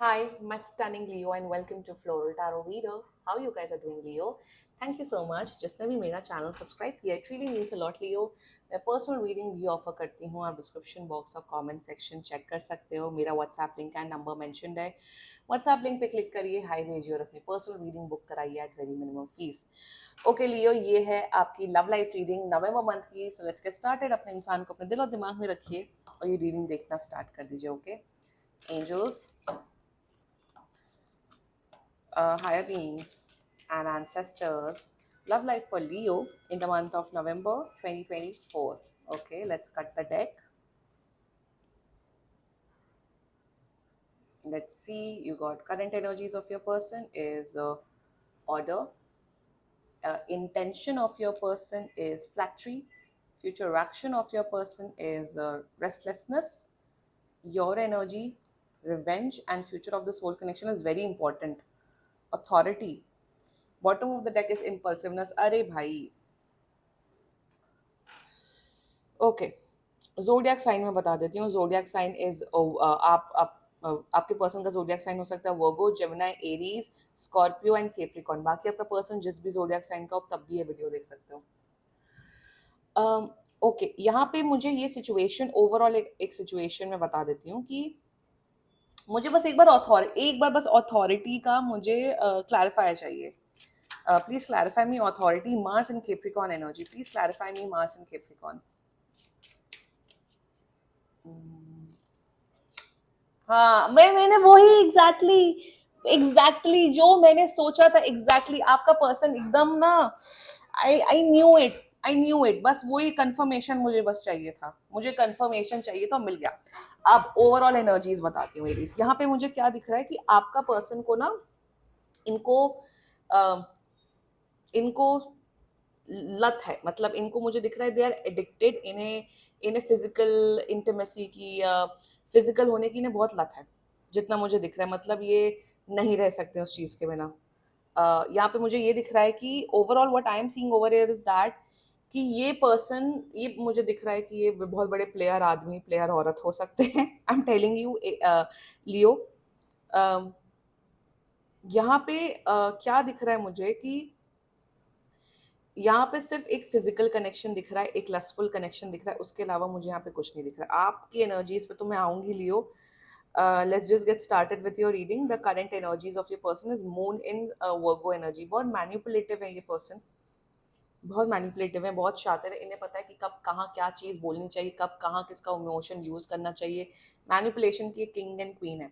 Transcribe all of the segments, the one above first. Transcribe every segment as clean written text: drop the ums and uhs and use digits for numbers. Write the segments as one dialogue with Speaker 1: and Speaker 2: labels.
Speaker 1: Hi, my stunning Leo, and welcome to Floral Tarot Reader. How you guys are doing, Leo? Thank you so much. जिसने भी मेरा channel subscribe किया, it really means a lot, Leo. मैं personal reading भी offer करती हूँ. आप description box और कमेंट सेक्शन चेक कर सकते हो. मेरा WhatsApp link and number mentioned है. व्हाट्सएप लिंक पे क्लिक करिए, हाई भेजिए और अपनी पर्सनल रीडिंग बुक कराइए at very minimum fees. Okay Leo, ये है आपकी love life reading November month की. So let's get started. अपने इंसान को अपने दिल और दिमाग में रखिए और ये रीडिंग देखना स्टार्ट कर दीजिए. Okay angels, higher beings and ancestors, love life for Leo in the month of November 2024. Okay, let's cut the deck. Let's see, you got current energies of your person is order, intention of your person is flattery, future action of your person is restlessness, your energy, revenge, and future of this whole connection is very important. Authority. Bottom of the deck is impulsiveness. अरे भाई, okay, जोडियाक sign में बता देती हूँ. Zodiac sign is आपके person का zodiac sign हो सकता है Virgo, Gemini, Aries, Scorpio and Capricorn. बाकी आपका पर्सन जिस भी जोडियाक साइन का हो तब भी ये वीडियो देख सकते हो. ओके, यहाँ पे मुझे ये सिचुएशन ओवरऑल एक सिचुएशन में बता देती हूँ कि मुझे बस एक बार बस अथॉरिटी का मुझे क्लैरिफाई चाहिए. Please clarify me authority, Mars and Capricorn energy. Please clarify me Mars and Capricorn. हाँ, मैंने वही एग्जैक्टली जो मैंने सोचा था. एग्जैक्टली आपका पर्सन एकदम ना, आई न्यू इट. बस वही कंफर्मेशन मुझे बस चाहिए था. मुझे कंफर्मेशन चाहिए तो मिल गया. अब ओवरऑल एनर्जीज बताती हूँ एरीज. यहाँ पे मुझे क्या दिख रहा है कि आपका पर्सन को ना, इनको अ, इनको लत है. मतलब इनको मुझे दिख रहा है दे आर एडिक्टेड. इन्हें इन्हें फिजिकल इंटीमेसी की या फिजिकल होने की इन्हें बहुत लत है, जितना मुझे दिख रहा है. मतलब ये नहीं रह सकते उस चीज़ के बिना. यहाँ पे मुझे ये दिख रहा है कि overall what I am seeing over here is that कि ये पर्सन, ये मुझे दिख रहा है कि ये बहुत बड़े प्लेयर आदमी, प्लेयर औरत हो सकते हैं. आई एम टेलिंग यू लियो. यहाँ पे क्या दिख रहा है मुझे कि यहाँ पे सिर्फ एक फिजिकल कनेक्शन दिख रहा है, एक लस्टफुल कनेक्शन दिख रहा है. उसके अलावा मुझे यहाँ पे कुछ नहीं दिख रहा. आपकी एनर्जीज पे तो मैं आऊंगी Leo. Let's just get started with your reading. The current energies of your person is moon in Virgo energy. बहुत मैनिपुलेटिव है ये पर्सन, बहुत मैनिपुलेटिव है, बहुत शातिर है. इन्हें पता है कि कब कहाँ क्या चीज़ बोलनी चाहिए, कब कहाँ किसका इमोशन यूज करना चाहिए. मैनिपुलेशन की किंग एंड क्वीन है.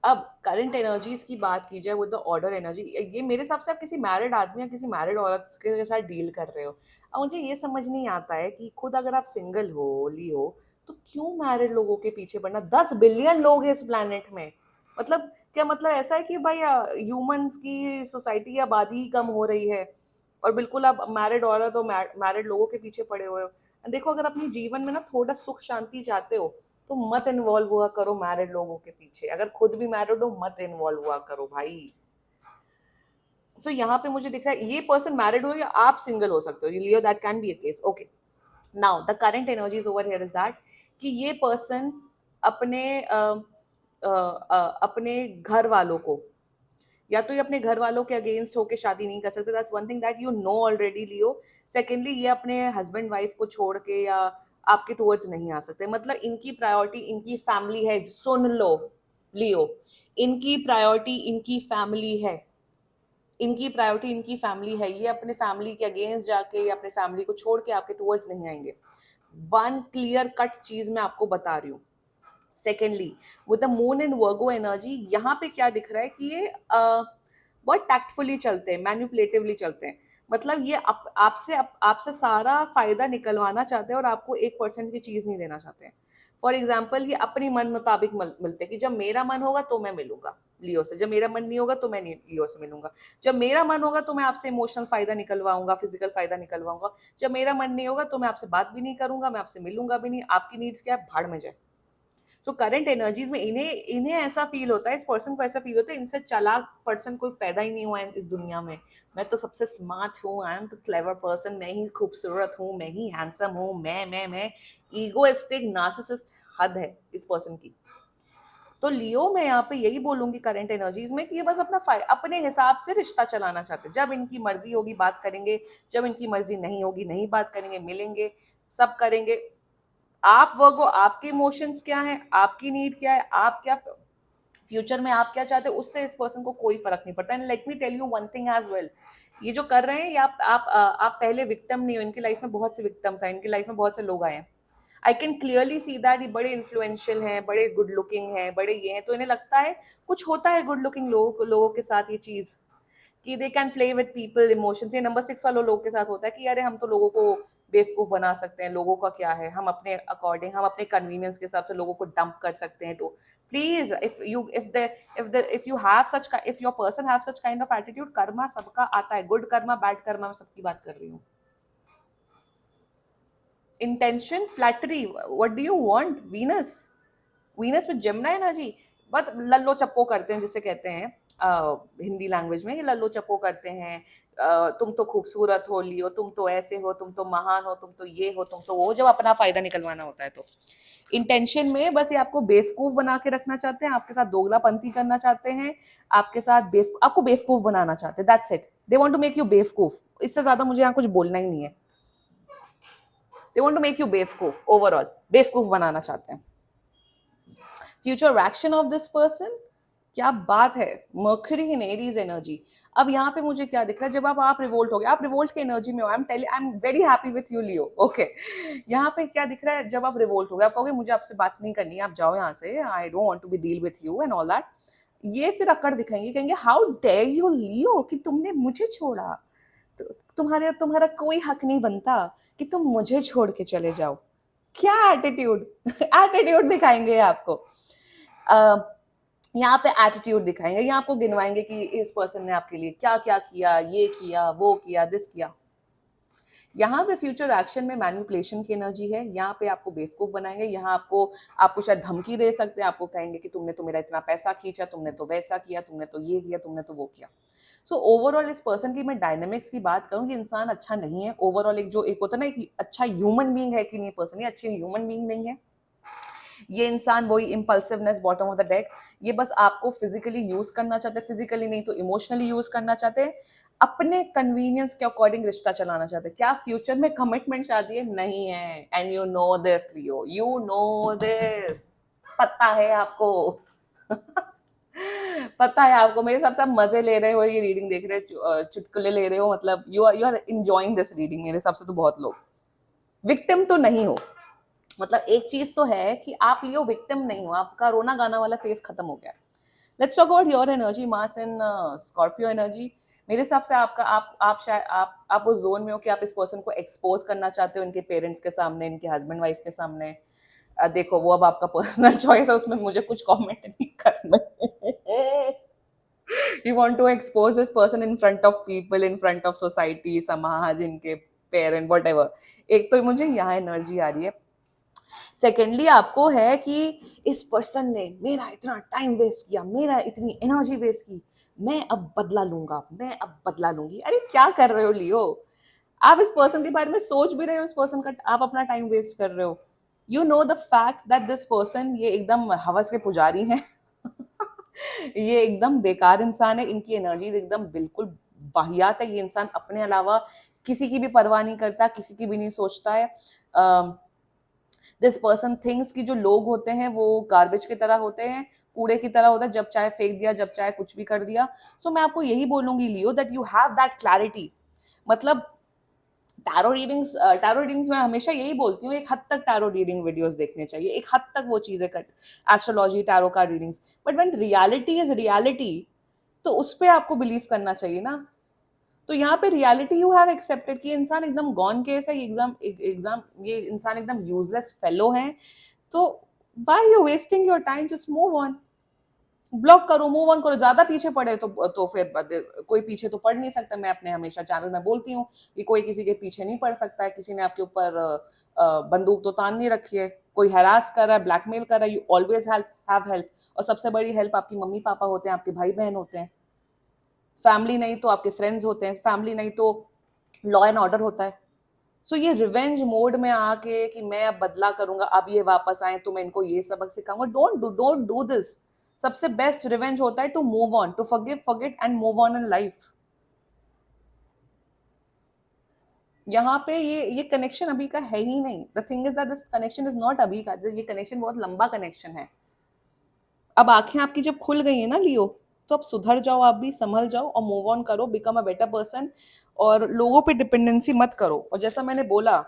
Speaker 1: अब करंट एनर्जीज की बात की जाए विद द ऑर्डर एनर्जी, ये मेरे हिसाब से आप किसी मैरिड आदमी या किसी मैरिड औरत के साथ डील कर रहे हो. अब मुझे ये समझ नहीं आता है कि खुद अगर आप सिंगल हो, ली हो, तो क्यों मैरिड लोगों के पीछे पड़ना. 10 बिलियन लोग हैं इस प्लेनेट में. मतलब क्या मतलब ऐसा है कि भाई ह्यूमंस की सोसाइटी की आबादी ही कम हो रही है और बिल्कुल आप मैरिड औरत और मैरिड लोगों के पीछे पड़े हुए हो. देखो, अगर अपने जीवन में ना थोड़ा सुख शांति चाहते हो तो मत इन्वॉल्व हुआ करो मैरिड लोगों के पीछे. अगर खुद भी मैरिड हो मत इन्वॉल्व हुआ करो भाई. सो यहाँ पे मुझे दिख रहा है ये पर्सन मैरिड हो या आप सिंगल हो सकते हो. Leo, that can be a case. Okay, now the current energies over here is that कि ये पर्सन अपने अपने घर वालों को, या तो ये अपने घर वालों के अगेंस्ट होके शादी नहीं कर सकते. That's one thing that you know already Leo. Secondly, ये अपने हस्बैंड वाइफ को छोड़ के या आपके टूवर्ड्स नहीं आ सकते. मतलब इनकी प्रायोरिटी इनकी फैमिली है. सुन लो लियो, इनकी प्रायोरिटी इनकी फैमिली है. इनकी प्रायोरिटी इनकी फैमिली है. ये अपने फैमिली के अगेंस्ट जाके या अपने फैमिली को छोड़ के आपके टूवर्ड्स नहीं आएंगे. वन क्लियर कट चीज मैं आपको बता रही हूँ. Secondly, with the moon in Virgo energy, यहाँ पे क्या दिख रहा है कि ये बहुत टैक्टफुली चलते हैं, मैन्युपुलेटिवली चलते हैं. मतलब ये आपसे सारा फायदा निकलवाना चाहते हैं और आपको 1% की चीज नहीं देना चाहते हैं. फॉर एग्जाम्पल, ये अपनी मन मुताबिक मिलते हैं कि जब मेरा मन होगा तो मैं मिलूंगा लियो से, जब मेरा मन नहीं होगा तो मैं लियो से मिलूंगा. जब मेरा मन होगा तो मैं आपसे इमोशनल फायदा निकलवाऊंगा, फिजिकल फायदा निकलवाऊंगा. जब मेरा मन नहीं होगा तो मैं आपसे बात भी नहीं करूंगा, मैं आपसे मिलूंगा भी नहीं. आपकी नीड्स क्या है, भाड़ में जाए. सो करंट एनर्जीज में इन्हें इन्हें ऐसा फील होता है, इस पर्सन को ऐसा फील होता है इनसे चालाक पर्सन कोई पैदा ही नहीं हुआ है इस दुनिया में. मैं तो सबसे स्मार्ट हूँ, I am the clever person, मैं ही खूबसूरत हूँ, मैं ही हैंडसम हूँ, मैं ईगोइस्टिक नार्सिसिस्ट हद है इस पर्सन की. तो लियो मैं यहाँ पे यही बोलूंगी करंट एनर्जीज में कि ये बस अपने हिसाब से रिश्ता चलाना चाहते हैं। जब इनकी मर्जी होगी बात करेंगे, जब इनकी मर्जी नहीं होगी नहीं बात करेंगे, मिलेंगे, सब करेंगे। आप वर्गो, आपके इमोशंस क्या है, आपकी नीड क्या है, आप क्या फ्यूचर में आप क्या चाहते हो, उससे इस पर्सन को कोई फर्क नहीं पड़ता। And let me tell you one thing as well, ये जो कर रहे हैं ये आप पहले विक्टिम नहीं हो, इनकी लाइफ में बहुत से विक्टिम्स हैं, इनकी लाइफ में बहुत से लोग आए हैं। I can clearly see that ये बड़े इन्फ्लुएंशियल हैं, बड़े गुड लुकिंग हैं, बड़े ये हैं, तो इन्हें लगता है कुछ होता है गुड लुकिंग लोगों के साथ ये चीज कि they can play with people emotions. ये नंबर 6 वालों लोगों के साथ होता है कि अरे हम तो लोगों को बेवकूफ बना सकते हैं, लोगों का क्या है, हम अपने अकॉर्डिंग, हम अपने कन्वीनियंस के हिसाब से लोगों को डंप कर सकते हैं। तो please if you have such, if your person have such kind of attitude, Karma सबका आता है, गुड कर्मा बैड कर्मा, मैं सबकी बात कर रही हूँ। Intention, flattery, what do you want? Venus with Gemini energy, बहुत लल्लो चप्पो करते हैं जिसे कहते हैं हिंदी लैंग्वेज में, ये लल्लो चप्पो करते हैं। तुम तो खूबसूरत हो लियो, तुम तो ऐसे हो, तुम तो महान हो, तुम तो ये हो, तुम तो वो, जब अपना फायदा निकलवाना होता है तो इंटेंशन में बस ये आपको बेवकूफ बना के रखना चाहते हैं, आपके साथ दोगलापंती करना चाहते हैं, आपके साथ आपको बेवकूफ बनाना चाहते हैं। That's it, they want to make you बेवकूफ। इससे ज्यादा मुझे यहाँ कुछ बोलना ही नहीं है। They want to make you बेवकूफ, ओवरऑल बेवकूफ बनाना चाहते हैं। Future action of this person, क्या बात है, मर्करी इन एरीज एनर्जी। अब यहाँ पे मुझे क्या दिख रहा है, जब आप रिवोल्ट हो गए, आप रिवोल्ट की एनर्जी में हो, I am very happy with you Leo, okay. यहाँ पे क्या दिख रहा है, जब आप रिवोल्ट हो गए, आप कहोगे मुझे आपसे बात नहीं करनी है, आप जाओ यहाँ से, I don't want to be deal with you and all that. ये फिर अकड़ दिखाएंगे, कहेंगे हाउ डेयर यू लियो कि तुमने मुझे छोड़ा, तुम्हारा कोई हक नहीं बनता कि तुम मुझे छोड़ के चले जाओ। क्या एटीट्यूड एटीट्यूड दिखाएंगे आपको। यहाँ पे एटीट्यूड दिखाएंगे, यहाँ आपको गिनवाएंगे कि इस पर्सन ने आपके लिए क्या क्या किया, ये किया, वो किया, दिस किया। यहाँ पे फ्यूचर एक्शन में मैनिपुलेशन की एनर्जी है, यहाँ पे आपको बेवकूफ बनाएंगे, यहाँ आपको शायद धमकी दे सकते हैं, आपको कहेंगे कि तुमने तो मेरा इतना पैसा खींचा, तुमने तो वैसा किया, तुमने तो ये किया, तुमने तो वो किया। सो ओवरऑल इस पर्सन की मैं डायनेमिक्स की बात करूँ, ये इंसान अच्छा नहीं है। ओवरऑल एक होता है ना, एक अच्छा ह्यूमन बीइंग है कि नहीं पर्सन, ये अच्छी ह्यूमन बीइंग नहीं है। ये इंसान वही impulsiveness, bottom of the deck, ये बस आपको फिजिकली यूज करना चाहते हैं, फिजिकली नहीं तो इमोशनली यूज करना चाहते हैं, अपने कन्वीनियंस के अकॉर्डिंग रिश्ता चलाना चाहते हैं। क्या फ्यूचर में कमिटमेंट शादी है? नहीं है। And you know this Leo, you know this, पता है आपको पता है आपको। मेरे हिसाब से आप मजे ले रहे हो, ये रीडिंग देख रहे हो, चुटकुले ले रहे हो, मतलब you are enjoying this reading. मेरे हिसाब से तो बहुत लोग विक्टिम तो नहीं हो, मतलब एक चीज तो है कि आप लियो विक्टिम नहीं हो, आपका रोना गाना वाला फेज खत्म हो गया। Let's talk about your energy, mass in Scorpio energy. मेरे हिसाब से आपका आप शायद आप उस जोन में हो कि आप इस पर्सन को एक्सपोज करना चाहते हो इनके पेरेंट्स के सामने, इनके हस्बैंड वाइफ के सामने। देखो वो अब आपका पर्सनल चॉइस है, उसमें मुझे कुछ कमेंट नहीं करना you want to expose this person in front of people, in front of society, समाज, इनके पेरेंट, व्हाटएवर। एक तो मुझे यहाँ एनर्जी आ रही है। सेकेंडली आपको है कि इस पर्सन ने मेरा इतना टाइम वेस्ट किया, मेरा इतनी एनर्जी वेस्ट की, मैं अब बदला लूंगा, मैं अब बदला लूंगी। अरे क्या कर रहे हो लियो, आप इस पर्सन के बारे में सोच भी रहे हो, इस पर्सन का आप अपना टाइम वेस्ट कर रहे हो। You know the fact that this person, ये एकदम हवस के पुजारी हैं ये एकदम बेकार इंसान है, इनकी एनर्जीज एकदम बिल्कुल वाहियात है। ये इंसान अपने अलावा किसी की भी परवाह नहीं करता, किसी की भी नहीं सोचता है। दिस पर्सन थिंग्स की जो लोग होते हैं वो गार्बेज की तरह होते हैं, कूड़े की तरह होता है, जब चाहे फेंक दिया, जब चाहे कुछ भी कर दिया। सो मैं आपको यही बोलूंगी Leo that you have that clarity. मतलब टैरो रीडिंग्स में हमेशा यही बोलती हूँ, एक हद तक टैरो रीडिंग वीडियोस देखने चाहिए, एक हद तक वो चीजें कर, एस्ट्रोलॉजी, टैरो का readings, but when reality is reality तो उस पर आपको बिलीव करना चाहिए ना। तो यहाँ पे रियलिटी यू हैव एक्सेप्टेड कि इंसान एकदम गॉन केस है, ये इंसान एकदम यूजलेस फेलो है। तो why you wasting your time, just move on, block करो, मूव ऑन करो। ज्यादा पीछे पड़े तो फिर कोई पीछे तो पड़ नहीं सकता। मैं अपने हमेशा चैनल में बोलती हूँ कि कोई किसी के पीछे नहीं पड़ सकता है, किसी ने आपके ऊपर बंदूक तो तान नहीं रखी है, कोई हैरास कर रहा है, ब्लैकमेल कर रहा है, यू ऑलवेज हैव हेल्प। और सबसे बड़ी हेल्प आपकी मम्मी पापा होते हैं, आपके भाई बहन होते हैं, फैमिली नहीं तो आपके फ्रेंड्स होते हैं, फैमिली नहीं तो लॉ एंड ऑर्डर होता है। सो ये रिवेंज मोड में आके कि मैं अब बदला करूंगा, अब ये वापस आए तो मैं इनको ये सबक सिखाऊंगा, डोंट डू दिस। सबसे बेस्ट रिवेंज होता है to move on, to forgive, forget and move on in life. यहाँ पे ये कनेक्शन अभी का है ही नहीं। The thing is that this connection is not अभी का, ये कनेक्शन बहुत लंबा कनेक्शन है। अब आंखें आपकी जब खुल गई है ना लियो, तो अब सुधर जाओ, आप भी संभल जाओ और मूव ऑन करो, बिकम अ बेटर पर्सन। और लोगों पे डिपेंडेंसी मत करो। और जैसा मैंने बोला,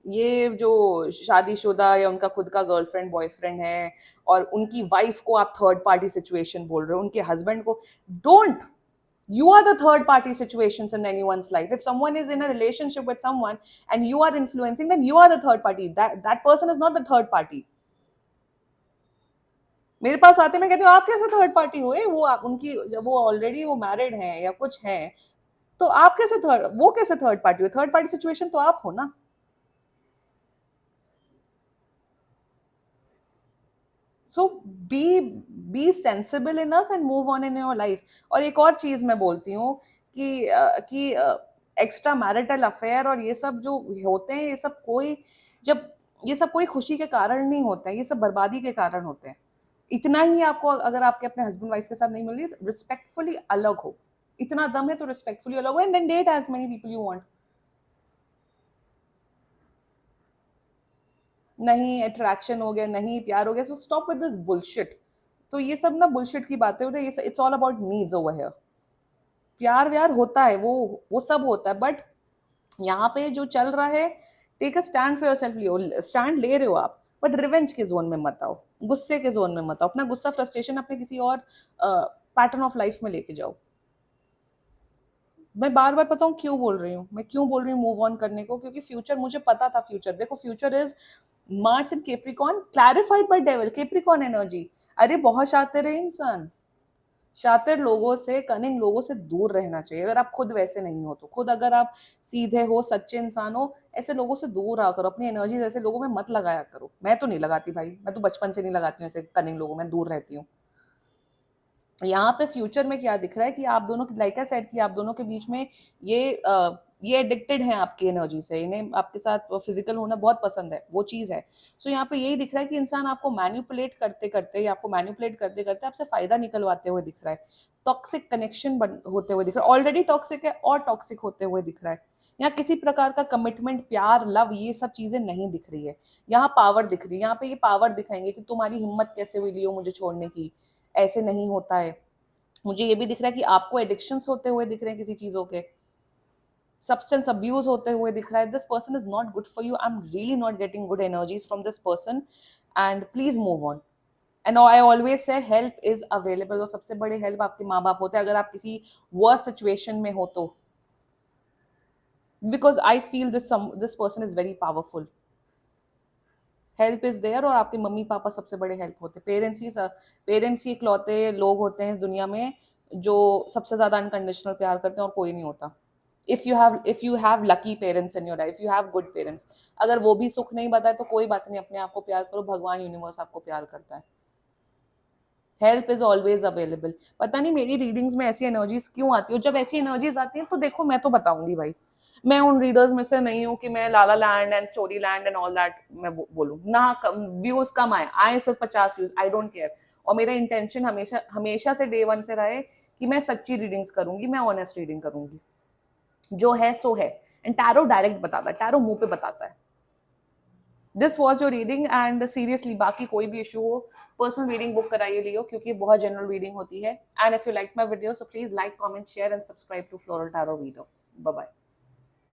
Speaker 1: ये जो शादीशुदा या उनका खुद का गर्लफ्रेंड बॉयफ्रेंड है और उनकी वाइफ को आप थर्ड पार्टी सिचुएशन बोल रहे हो, उनके हस्बैंड को, don't, you are the third party situations in anyone's life. If someone is in a relationship with someone and you are influencing, then you are the third party. That person is not the third party. मेरे पास आते, मैं कहती हूँ आप कैसे third party हुए, वो उनकी, वो ऑलरेडी वो मैरिड हैं या कुछ हैं, तो आप कैसे थर्ड, वो कैसे थर्ड पार्टी हुए? थर्ड पार्टी सिचुएशन तो आप हो ना। So be sensible enough and move on in your life. और एक और चीज मैं बोलती हूँ कि एक्स्ट्रा मैरिटल अफेयर और ये सब जो होते हैं, ये सब कोई, जब ये सब कोई खुशी के कारण नहीं होता है, ये सब बर्बादी के कारण होते हैं। इतना ही आपको, अगर आपके अपने हस्बैंड वाइफ के साथ नहीं मिल रही, रिस्पेक्टफुली अलग हो। इतना दम है तो रिस्पेक्टफुली अलग हो, and then date as many people you want. नहीं अट्रैक्शन हो गया, नहीं प्यार हो गया, so stop with this bullshit. तो ये सब ना बुलशिट की बातें होती है, it's all about needs over here. प्यार व्यार होता है, वो सब होता है, बट यहाँ पे जो चल रहा है, take a stand for yourself. Leo, stand ले रहे हो आप, बट रिवेंज के जोन में मत आओ, गुस्से के जोन में मत आओ। अपना गुस्सा, फ्रस्ट्रेशन अपने किसी और पैटर्न ऑफ लाइफ में लेके जाओ। मैं बार बार पता हूँ क्यों बोल रही हूँ, मैं क्यों बोल रही हूँ मूव ऑन करने को, क्योंकि फ्यूचर मुझे पता था। फ्यूचर देखो, future is Mars in Capricorn, clarified by devil, Capricorn energy. अरे बहुत शातिर है इंसान। शातिर लोगों से, कनिंग लोगों से दूर रहना चाहिए। अगर आप खुद वैसे नहीं हो तो, खुद अगर आप सीधे हो, सच्चे इंसान हो, ऐसे लोगों से दूर रहा करो। अपनी एनर्जी ऐसे लोगों में मत लगाया करो। मैं तो नहीं लगाती भाई, मैं तो बचपन से नहीं लगाती हूँ ऐसे कनिंग लोगों में, दूर रहती हूँ। यहाँ पे फ्यूचर में क्या दिख रहा है कि आप दोनों, लाइक आई सेड, कि आप दोनों के बीच में ये एडिक्टेड हैं आपकी एनर्जी से, इन्हें आपके साथ फिजिकल होना बहुत पसंद है, वो चीज है। सो यहाँ पे यही दिख रहा है कि इंसान आपको मैनिपुलेट करते करते, या आपको मैनिपुलेट करते करते आपसे फायदा निकलवाते हुए दिख रहा है। टॉक्सिक कनेक्शन होते हुए दिख रहा है, ऑलरेडी टॉक्सिक है और टॉक्सिक होते हुए दिख रहा है। यहाँ किसी प्रकार का कमिटमेंट, प्यार, लव, ये सब चीजें नहीं दिख रही है। यहाँ पावर दिख रही है। यहाँ पे ये पावर दिखाएंगे कि तुम्हारी हिम्मत कैसे हुई लियो मुझे छोड़ने की, ऐसे नहीं होता है। मुझे ये भी दिख रहा है कि आपको एडिक्शंस होते हुए दिख रहे हैं किसी चीजों के, सब्सटेंस अब्यूज होते हुए दिख रहा है। This person is not good for you, I am really not getting good energies from this person, and please move on. And I always say help is available. और सबसे बड़े हेल्प आपके माँ बाप होते हैं, अगर आप किसी वर्स्ट सिचुएशन में हो तो, because I feel this person is very powerful. Help is there, और आपके मम्मी पापा सबसे बड़े हेल्प होते हैं। पेरेंट्स ही इकलौते लोग होते हैं इस दुनिया में जो सबसे ज्यादा अनकंडीशनल प्यार करते हैं, और कोई नहीं होता। If you have lucky parents in your life, you have good parents. अगर वो भी सुख नहीं बताए तो कोई बात नहीं, अपने आप को प्यार करो, भगवान यूनिवर्स आपको प्यार करता है। Help is always available. पता नहीं मेरी रीडिंग्स में ऐसी एनर्जीज क्यों आती है, जब ऐसी एनर्जीज आती हैं तो देखो मैं तो बताऊंगी भाई, मैं उन रीडर्स में से नहीं हूँ कि मैं लाला land and story land and all that मैं बोलूँ ना। व्यूज कम आए सिर्फ 50 व्यूज, आई डोंट केयर। और मेरा इंटेंशन हमेशा हमेशा से डे वन से रहा है कि मैं सच्ची रीडिंग्स करूंगी, मैं ऑनेस्ट रीडिंग करूंगी, जो है सो है। एंड टैरो डायरेक्ट बताता है, टैरो मुंह पे बताता है। This was your reading, and seriously बाकी कोई भी इशू हो, पर्सनल रीडिंग बुक कराइए लियो, क्योंकि बहुत जनरल रीडिंग होती है। And if you like my video, so please like, comment, share and subscribe to Floral Tarot Reader. Bye bye.